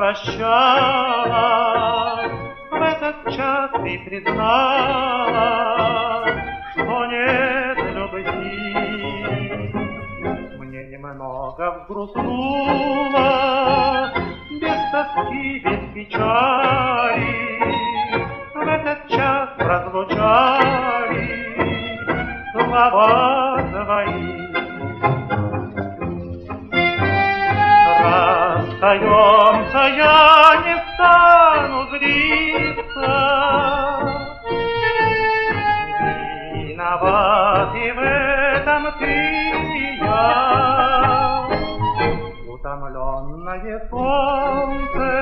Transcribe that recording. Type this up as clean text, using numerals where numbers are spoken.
прощала, в этот час ты признала, что нет любви. Мне немного взгрустнуло, без тоски, без печали, в этот час прозвучали слова твои. Расстаемся, я не стану злиться, виноват и в этом ты и я. Утомленное солнце